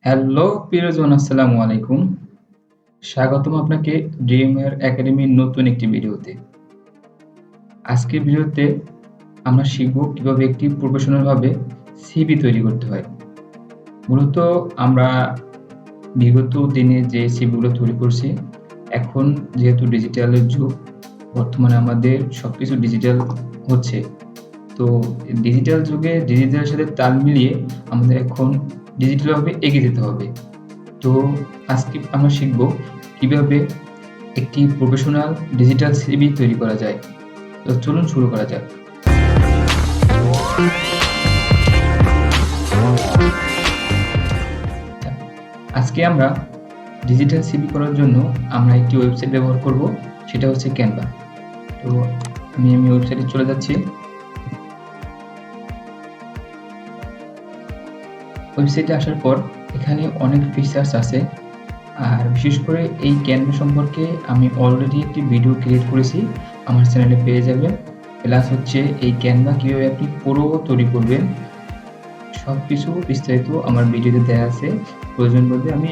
Hello প্রিয়জন, আসসালামু আলাইকুম। স্বাগতম আপনাকে ড্রিমের একাডেমির নতুন একটি ভিডিওতে। আজকের ভিডিওতে আমরা শিখব কিভাবে একটি প্রফেশনাল ভাবে সিভি তৈরি করতে হয়। মূলত আমরা বিগত দিনে যে সিভিগুলো তৈরি করছি, এখন যেহেতু ডিজিটালের যুগ, বর্তমানে আমাদের সবকিছু ডিজিটাল হচ্ছে। তো ডিজিটাল যুগে ডিজিটালের সাথে তাল মিলিয়ে আমাদের এখন ডিজিটাল ভাবে এগিয়ে যেতে হবে। তো আজকে আমরা শিখব কিভাবে একটি প্রফেশনাল ডিজিটাল সিভি তৈরি করা যায়। তো চলুন শুরু করা যাক। আজকে আমরা ডিজিটাল সিভি করার জন্য আমরা একটি ওয়েবসাইট ব্যবহার করব, সেটা হচ্ছে ক্যানভা। তো আমি ওয়েবসাইটে চলে যাচ্ছি। ওয়েবসাইটে আসার পর এখানে অনেক ফিচার্স আছে, আর বিশেষ করে এই ক্যানভা সম্পর্কে আমি অলরেডি একটি ভিডিও ক্রিয়েট করেছি, আমার চ্যানেলে পেয়ে যাবেন। প্লাস হচ্ছে এই ক্যানভা কীভাবে আপনি পুরো তৈরি করবেন সবকিছু বিস্তারিত আমার ভিডিওতে দেওয়া আছে। প্রয়োজন বলতে আমি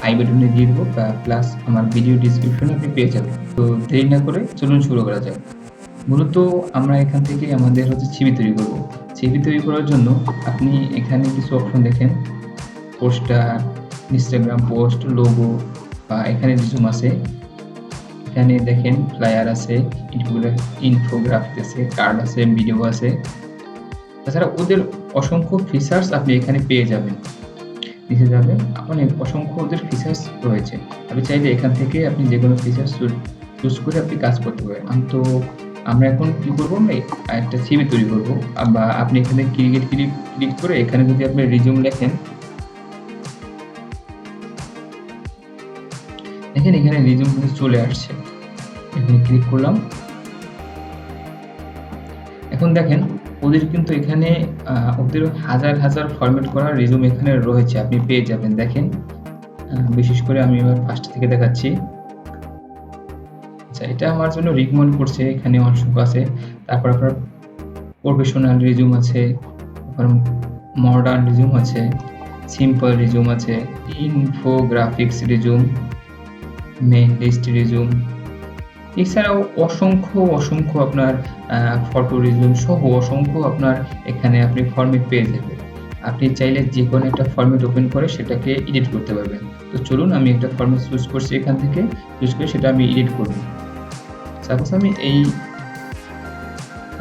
আই বাটনে দিয়ে দেবো, প্লাস আমার ভিডিও ডিসক্রিপশনে আপনি পেয়ে যাবেন। তো দেরি না করে চলুন শুরু করা যাক। মূলত আমরা এখান থেকে আমাদের হচ্ছে সিভি তৈরি করব। সিভি তৈরি করার জন্য আপনি এখানে কিছু অপশন দেখেন, পোস্টার, ইনস্টাগ্রাম পোস্ট, লোগো, বা এখানে রিজুম আছে। এখানে দেখেন ফ্লায়ার আছে, ইনফোগ্রাফিক আছে, কার্ড আছে, ভিডিও আছে। তাছাড়া ওদের অসংখ্য ফিচার্স আপনি এখানে পেয়ে যাবেন। নিচে যাবেন, অনেক অসংখ্য ওদের ফিচার্স রয়েছে। আপনি চাইলে এখান থেকে আপনি যেকোনো ফিচার্স চুজ করে আপনি কাজ করতে পারেন। আমরা এখন কি করবো, আমরা একটা সিভি তৈরি করবো। বা আপনি এখানে ক্লিক করে এখানে যদি আপনি রিজিউম লেখেন, দেখেন এখানে রিজিউম কিন্তু চলে আসছে। এখানে ক্লিক করলাম। এখন দেখেন ওদের কিন্তু এখানে ওদের হাজার হাজার ফরম্যাট করা রিজিউম এখানে রয়েছে, আপনি পেয়ে যাবেন। দেখেন বিশেষ করে আমি এবার ফার্স্ট থেকে দেখাচ্ছি। আচ্ছা, এটা আমার জন্য রিকমেন্ড করছে, এখানে অসংখ্য আছে। তারপর আপনার প্রফেশনাল রিজিউম আছে, তারপর মডার্ন রিজিউম আছে, সিম্পল রিজিউম আছে, infographics resume, minimalist resume, এছাড়াও অসংখ্য আপনার ফটো রিজিউম সহ অসংখ্য আপনার এখানে আপনি ফরম্যাট পেয়ে যাবেন। আপনি চাইলে যেকোনো একটা ফরম্যাট ওপেন করে সেটাকে এডিট করতে পারবেন। তো চলুন আমি একটা ফরম্যাট চুজ করছি, এখান থেকে চুজ করে সেটা আমি এডিট করব। সাপোজ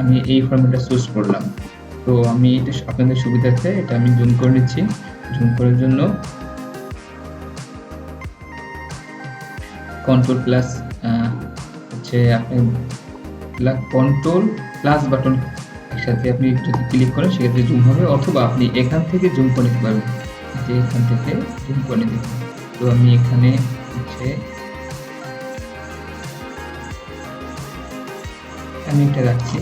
আমি এই ফরম্যাটটা চুজ করলাম। তো আমি এটা আপনাদের সুবিধার্থে এটা আমি জুম করে নিচ্ছি। জুম করার জন্য কন্ট্রোল প্লাস হচ্ছে আপনি কন্ট্রোল প্লাস বাটন একসাথে আপনি যদি ক্লিক করেন সেক্ষেত্রে জুম হবে, অথবা আপনি এখান থেকে জুম করে নিতে পারবেন, যে এখান থেকে জুম করে নিতে। তো আমি এখানে হচ্ছে আমি এটা রাখছি।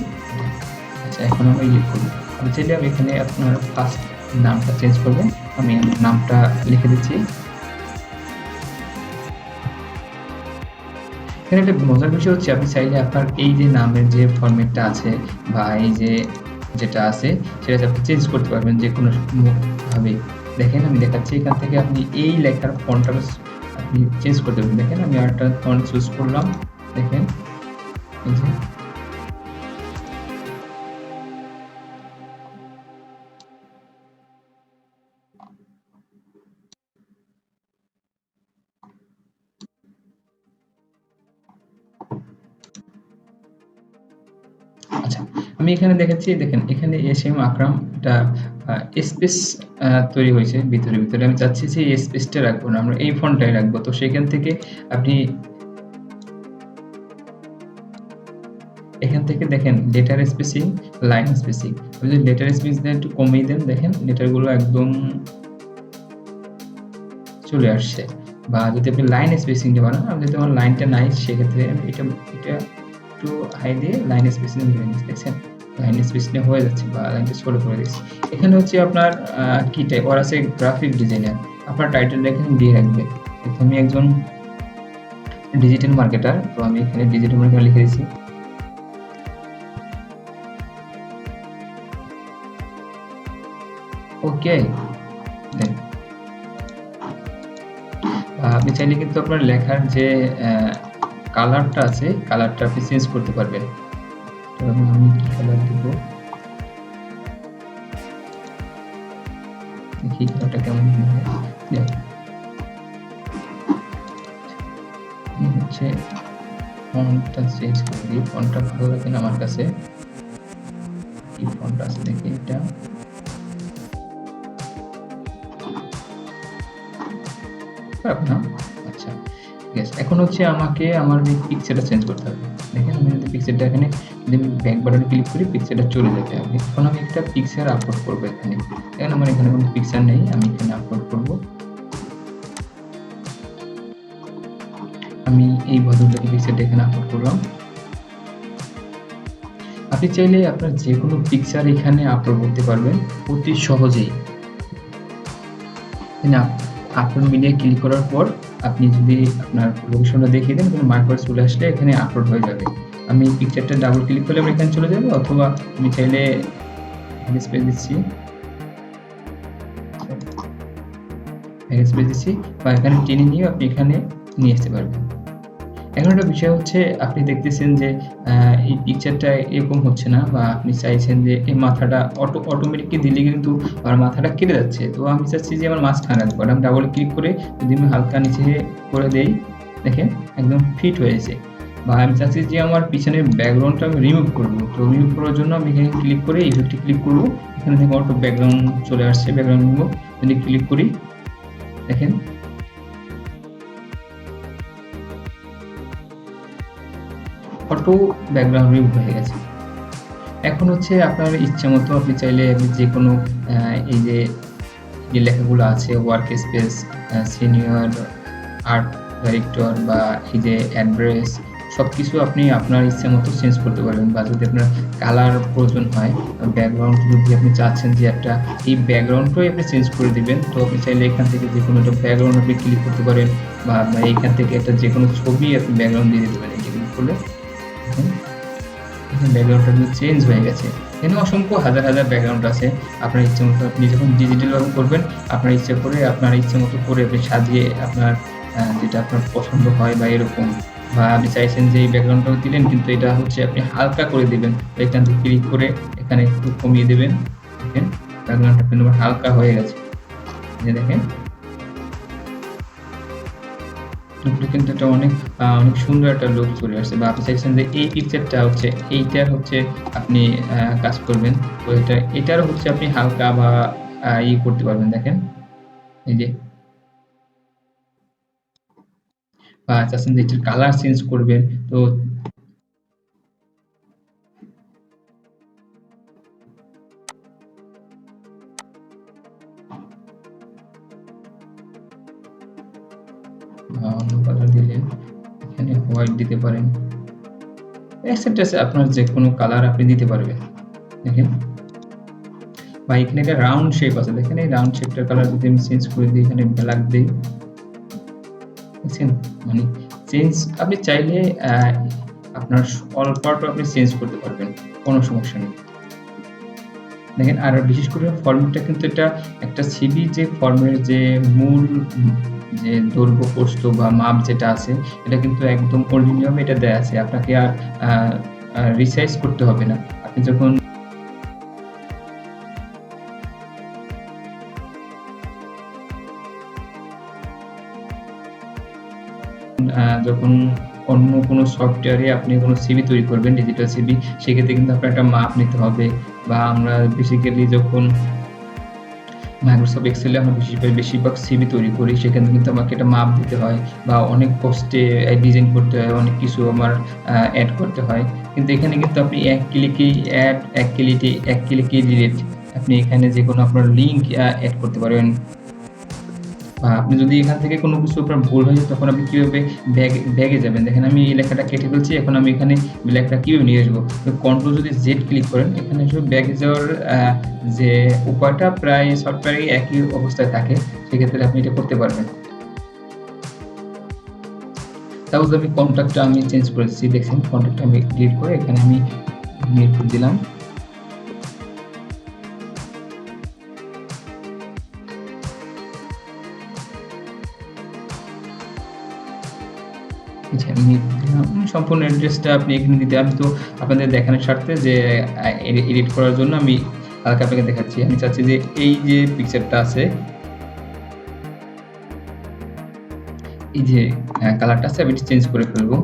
আচ্ছা, এখন আমরা ইয়ে করবো। আমি চাইলে আমি এখানে আপনার ফার্স্ট নামটা চেঞ্জ করবেন। আমি নামটা লিখে দিচ্ছি। এখানে একটা মজার বিষয় হচ্ছে, আপনি চাইলে আপনার এই যে নামের যে ফরম্যাটটা আছে বা এই যে যেটা আছে সেটা আপনি চেঞ্জ করতে পারবেন যে কোনো ভাবে। দেখেন আমি দেখাচ্ছি, এখান থেকে আপনি এই লেখার ফন্টটা আপনি চেঞ্জ করতে পারবেন। দেখেন আমি আরেকটা ফন্ট চুজ করলাম, দেখেন এই যে। আচ্ছা, আমি এখানে দেখাচ্ছি, দেখেন এখানে এসএম আকরাম এটা স্পেস তৈরি হয়েছে ভিতরে। আমি চাচ্ছি যে এই স্পেসটা রাখবো না, আমরা এই ফন্টটাই রাখবো। তো সেখান থেকে আপনি এখান থেকে দেখেন লেটার স্পেসিং, লাইন স্পেসিং। আপনি যদি লেটার স্পেসিংটা একটু কমিয়ে দেন, দেখেন লেটারগুলো একদম চলে আসছে। বা যদি আপনি লাইন স্পেসিংটা বানান, আমি যদি আমার লাইনটা নাই সেক্ষেত্রে আমি এটা একটু হাই দিয়ে লাইন স্পেসিং করে নিচ্ছি। দেখছেন লাইন স্পেসিংটা হয়ে যাচ্ছে বা লাইনটা ছোট করে দিচ্ছি। এখানে হচ্ছে আপনার কি টাইপ ওর আছে, গ্রাফিক ডিজাইনার। আপনার টাইটেলটা এখানে দিয়ে রাখবেন। আমি একজন ডিজিটাল মার্কেটার, তো আমি এখানে ডিজিটাল মার্কেটার লিখে দিচ্ছি। ওকে, দেন আপনি চাইলে কিন্তু আপনার লেখার যে কালারটা আছে, কালারটা আপনি চেঞ্জ করতে পারবেন। আমি কি কালার দিব, দেখি কালারটা কেমন হয়। হচ্ছে ফন্টটা চেঞ্জ করে দিই, ফন্টটা ভালো লাগে না আমার কাছে। কি ফন্ট আছে দেখি, এটা খারাপ না। আচ্ছা ঠিক আছে, এখন হচ্ছে আমাকে আমার এই পিকচারটা চেঞ্জ করতে হবে। দেখেন আমি যদি পিকচারটা এখানে যদি আমি ব্যাক বাটনে ক্লিক করি, পিকচারটা চলে যাবে। এখন আমি একটা পিকচার আপলোড করবো এখানে। এখন আমার এখানে কোনো পিকচার নেই, আমি এখানে আপলোড করব। আমি এই ভদ্রলোকের পিকচারটা এখানে আপলোড করলাম। আপনি চাইলে আপনার যে কোনো পিকচার এখানে আপলোড করতে পারবেন অতি সহজেই। না, আপলোড মিডিয়ায় ক্লিক করার পর আপনি যদি আপনার লোকেশনটা দেখিয়ে দেন, কোনো মার্কার চলে আসলে এখানে আপলোড হয়ে যাবে। আমি পিকচারটা ডাবল ক্লিক করলে আমরা এখানে চলে যাবে, অথবা আমি চাইলে স্পেস দিচ্ছি, স্পেস দিচ্ছি, বা এখানে টেনে নিয়ে আপনি এখানে নিয়ে আসতে পারবেন। এখন একটা বিষয় হচ্ছে, আপনি দেখতেছেন যে এই পিকচারটা এরকম হচ্ছে না, বা আপনি চাইছেন যে এই মাথাটা অটোমেটিকলি দিলে কিন্তু আমার মাথাটা কেটে যাচ্ছে। তো আমি চাচ্ছি যে আমার মাঝখানে রাখবো। আমি ডাবল ক্লিক করে যদি আমি হালকা নিচে করে দেই, দেখেন একদম ফিট হয়েছে। বা আমি চাচ্ছি যে আমার পিছনের ব্যাকগ্রাউন্ডটা আমি রিমুভ করবো। তো রিমুভ করার জন্য আমি এখানে ক্লিক করে ইফেক্টে ক্লিক করবো, এখানে থেকে অটো ব্যাকগ্রাউন্ড চলে আসছে, ব্যাকগ্রাউন্ড রিমুভ। যদি ক্লিক করি, দেখেন অটো ব্যাকগ্রাউন্ড রিমুভ হয়ে গেছে। এখন হচ্ছে আপনার ইচ্ছা মতো আপনি চাইলে যে কোনো এই যে লেখাগুলো আছে, work space, senior art director, বা এই যে অ্যাড্রেস, সব কিছু আপনি আপনার ইচ্ছা মতো চেঞ্জ করতে পারবেন। বা যদি আপনার কালার প্রয়োজন হয়, ব্যাকগ্রাউন্ড যদি আপনি চাচ্ছেন যে একটা এই ব্যাকগ্রাউন্ডটাই আপনি চেঞ্জ করে দিবেন, তো আপনি চাইলে এখান থেকে যে কোনো একটা ব্যাকগ্রাউন্ড আপনি ক্লিক করতে পারেন, বা আপনার এইখান থেকে একটা যে কোনো ছবি আপনি ব্যাকগ্রাউন্ড দিয়ে দিতে পারেন। এটা ক্লিক করলে ব্যাকগ্রাউন্ডটা কিন্তু চেঞ্জ হয়ে গেছে। এখানে অসংখ্য হাজার হাজার ব্যাকগ্রাউন্ড আছে। আপনার ইচ্ছে মতো আপনি যখন ডিজিটালভাবে করবেন, আপনার ইচ্ছে করে আপনার ইচ্ছে মতো করে আপনি সাজিয়ে আপনার যেটা আপনার পছন্দ হয় বা এরকম, বা আপনি চাইছেন যে এই ব্যাকগ্রাউন্ডটাও দিলেন কিন্তু এটা হচ্ছে আপনি হালকা করে দিবেন, তো এখান থেকে ক্লিক করে এখানে একটু কমিয়ে দেবেন। দেখেন ব্যাকগ্রাউন্ডটা কিন্তু হালকা হয়ে গেছে, দেখেন কিন্তু এটা অনেক অনেক সুন্দর একটা লুক চলে আসছে। বা আপনি চাইছেন যে এই পিকচারটা হচ্ছে এইটার হচ্ছে আপনি কাজ করবেন, তো এটারও হচ্ছে আপনি হালকা বা করতে পারবেন। দেখেন এই যে, বা চাচ্ছেন যে এটার কালার চেঞ্জ করবেন, তো অন্য কালার দিলেন, এখানে হোয়াইট দিতে পারেন, এক্সেট্রা আপনার যে কোনো কালার আপনি দিতে পারবেন। দেখেন, বা এখানে একটা রাউন্ড শেপ আছে, দেখেন এই রাউন্ড শেপটার কালার যদি আমি চেঞ্জ করে দিই, এখানে ব্ল্যাক দিই, দেখছেন মানে চেঞ্জ আপনি চাইলে আপনার অল পার্টও আপনি চেঞ্জ করতে পারবেন, কোনো সমস্যা নেই। দেখেন, আর বিশেষ করে ফরম্যাটটা কিন্তু এটা একটা সিভি যে ফর্মের যে মূল যে দৈর্ঘ্য প্রস্থ বা মাপ যেটা আছে, এটা কিন্তু একদম অরিজিনাল এটা দেয়া আছে। আপনাকে আর রিসাইজ করতে হবে না। আপনি যখন যখন অন্য কোনো সফটওয়্যারে আপনি কোনো সিভি তৈরি করবেন, ডিজিটাল সিভি, সেক্ষেত্রে কিন্তু আপনার একটা মাপ নিতে হবে। বা আমরা বেসিক্যালি যখন মাইক্রোসফট এক্সেলে আমরা বেশিরভাগ সিভি তৈরি করি, সেখানে কিন্তু আমাকে একটা মাপ দিতে হয়, বা অনেক কষ্টে ডিজাইন করতে হয়, অনেক কিছু আমার অ্যাড করতে হয়। কিন্তু এখানে কিন্তু আপনি এক ক্লিকেই অ্যাড, এক ক্লিকেই ডিলিট, আপনি এখানে যে কোনো আপনার লিঙ্ক অ্যাড করতে পারবেন। বা আপনি যদি এখান থেকে কোনো কিছু আপনার ভুল হয়ে যায়, তখন আপনি কীভাবে ব্যাগে যাবেন। দেখেন আমি এই লেখাটা কেটে ফেলছি, এখন আমি এখানে লেখাটা কীভাবে নিয়ে আসবো, তো কন্ট্রোল যদি জেড ক্লিক করেন, এখানে আসলে ব্যাগে যাওয়ার যে উপায়টা প্রায় সফটওয়্যারে একই অবস্থায় থাকে, সেক্ষেত্রে আপনি এটা করতে পারবেন। সাপোজ আমি কন্ট্যাক্টটা আমি চেঞ্জ করেছি, দেখছেন কন্ট্যাক্টটা আমি ডিলিট করে এখানে আমি মিরপুর দিলাম। জি, আমি দিলাম সম্পূর্ণ অ্যাড্রেসটা আপনি এখানে দিতে আমি তো আপনাদের দেখানোর স্বার্থে যে এডিট করার জন্য আমি হালকা আপনাকে দেখাচ্ছি। আমি চাচ্ছি যে এই যে পিকচারটা আছে, এই যে কালারটা আছে আমি এটা চেঞ্জ করে ফেলবো।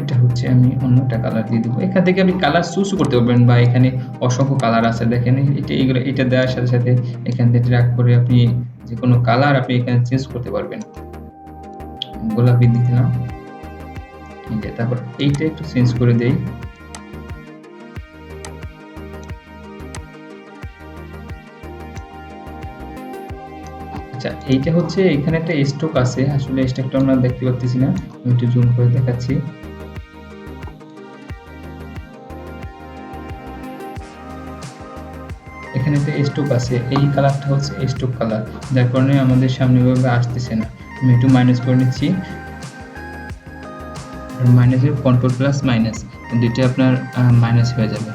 এটা হচ্ছে আমি অন্য একটা কালার দিয়ে দেবো। এখান থেকে আপনি কালার চুজ করতে পারবেন বা এখানে অসংখ্য কালার আছে দেখেন। এটা দেওয়ার সাথে, সাথে এখান থেকে ড্র্যাগ করে আপনি যেকোনো কালার আপনি এখানে চেঞ্জ করতে পারবেন। গোলাপি দিয়ে দিলাম। এই যে তারপর এইটা একটু চেঞ্জ করে দেই। আচ্ছা এইটা হচ্ছে এখানে একটা স্ট্রোক আছে। আসলে স্ট্রোকটা আমরা দেখতে পাচ্তেছি না। আমি একটু জুম করে দেখাচ্ছি। এখানে একটা স্ট্রোক আছে। এই কালারটা হচ্ছে স্ট্রোক কালার। যার কারণে আমাদের সামনে এভাবে আসতেছে না। আমি একটু মাইনাস করে নিচ্ছি। মাইনাসের কন্ট্রোল প্লাস মাইনাস দুইটা আপনার মাইনাস হয়ে যাবে।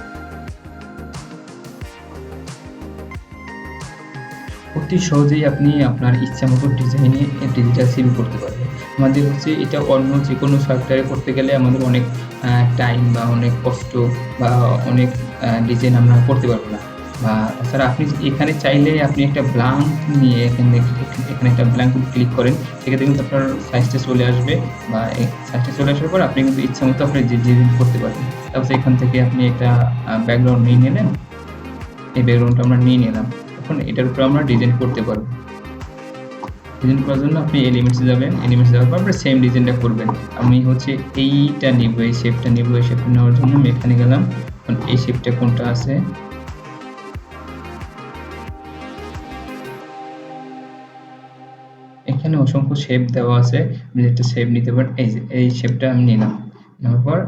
অতি সহজেই আপনি আপনার ইচ্ছামতো ডিজাইনে ডিজিটাল সিভি করতে পারবেন। আমাদের হচ্ছে এটা অন্য যেকোনো সফটওয়্যারে করতে গেলে আমাদের অনেক টাইম বা অনেক কষ্ট বা অনেক ডিজাইন আমরা করতে পারবো না। বা তাছাড়া আপনি এখানে চাইলে আপনি একটা ব্ল্যাঙ্ক নিয়ে এখানে একটা ব্ল্যাঙ্ক ক্লিক করেন, সেক্ষেত্রে কিন্তু আপনার সাইজটা চলে আসবে বা সাইজটা চলে আসার পর আপনি কিন্তু ইচ্ছামতো আপনি ডিজাইন করতে পারবেন। তারপর এখান থেকে আপনি একটা ব্যাকগ্রাউন্ড নিয়ে নিলেন। এই ব্যাকগ্রাউন্ডটা আমরা নিয়ে নিলাম। এখন এটার উপরে আমরা ডিজাইন করতে পারবো। ডিজাইন করার জন্য আপনি এলিমেন্টসে যাবেন। এলিমেন্টসে যাওয়ার পর আপনি সেম ডিজাইনটা করবেন। আমি হচ্ছে এইটা নিব, এই শেপটা নিব। এই শেপটা নেওয়ার জন্য আমি এখানে গেলাম। এখন এই শেপটা কোনটা আছে, এখানে অসংখ্য শেপ দেওয়া আছে। আপনি একটা শেপ নিতে পারেন। এই যে এই শেপটা আমি নিলাম। নেওয়ার পর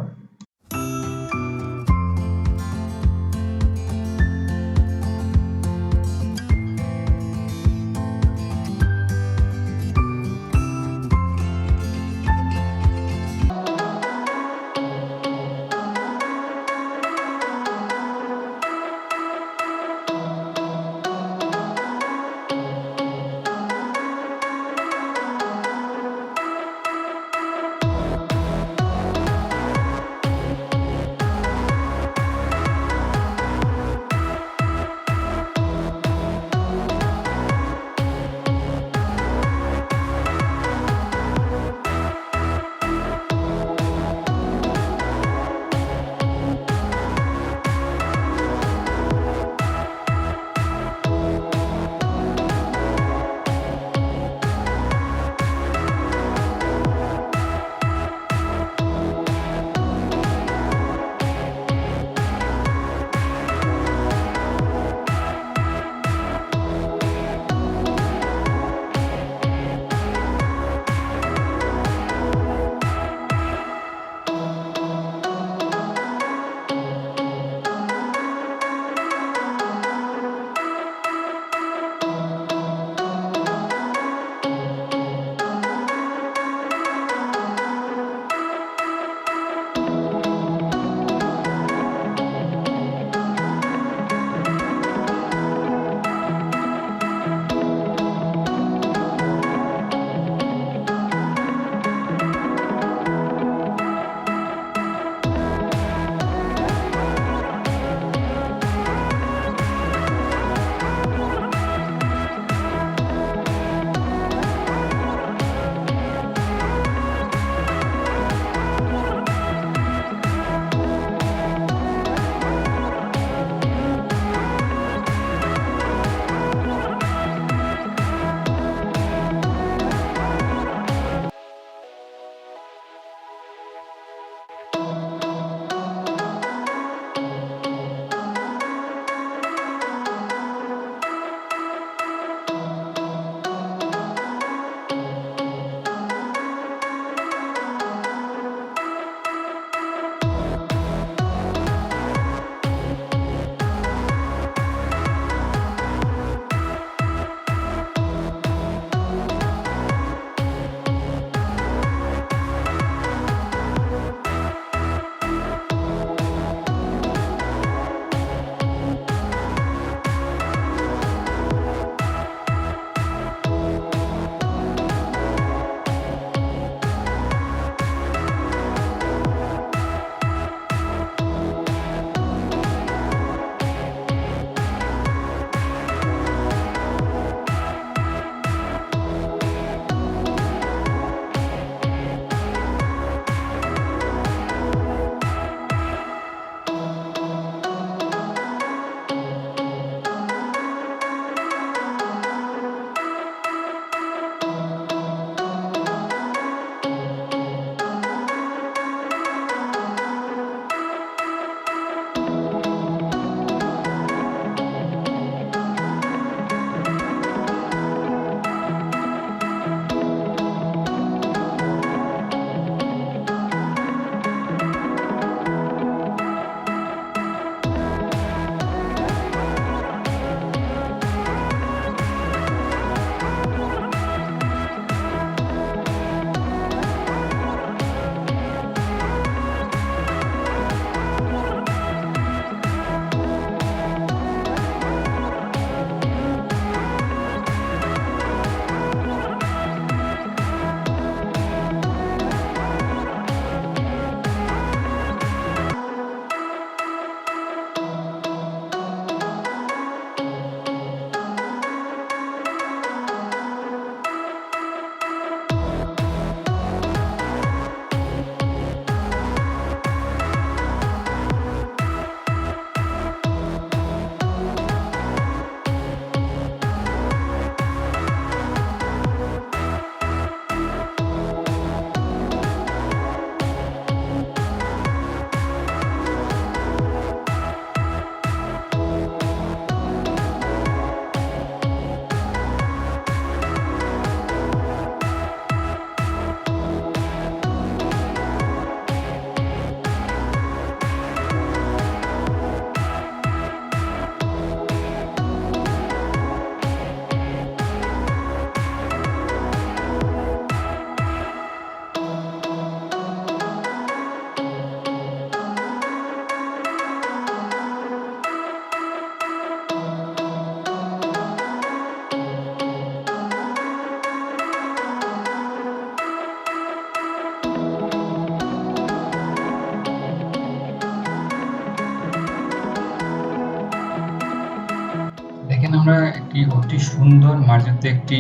সুন্দর মার্জিত একটি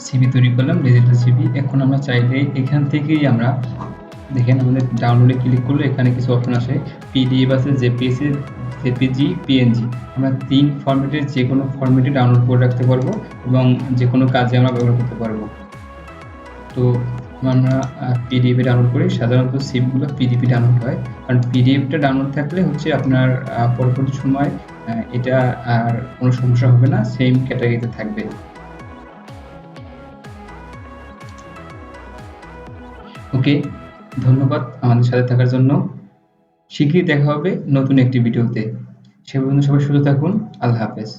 সিভি তৈরি করলাম, ডিজিটাল সিভি। এখন আমরা চাইলে এখান থেকেই আমরা দেখেন আমাদের ডাউনলোডে ক্লিক করলে এখানে কিছু অপশন আসে, পিডিএফ আছে, জেপিএসি, জেপিজি, পিএনজি। আমরা 3 ফরম্যাটের যে কোনো ফরম্যাটে ডাউনলোড করে রাখতে পারবো এবং যে কোনো কাজে আমরা ব্যবহার করতে পারবো। তো আমরা পিডিএফে ডাউনলোড করি। সাধারণত সিভগুলো পিডিএফে ডাউনলোড হয়, কারণ পিডিএফটা ডাউনলোড থাকলে হচ্ছে আপনার পরবর্তী সময় এটা আর কোনো সমস্যা হবে না, সেম ক্যাটাগরিতে থাকবে। ওকে, ধন্যবাদ আমাদের সাথে থাকার জন্য। শীঘ্রই দেখা হবে নতুন একটি ভিডিওতে। সে পর্যন্ত সবাই সুস্থ থাকুন। আল্লাহ হাফেজ।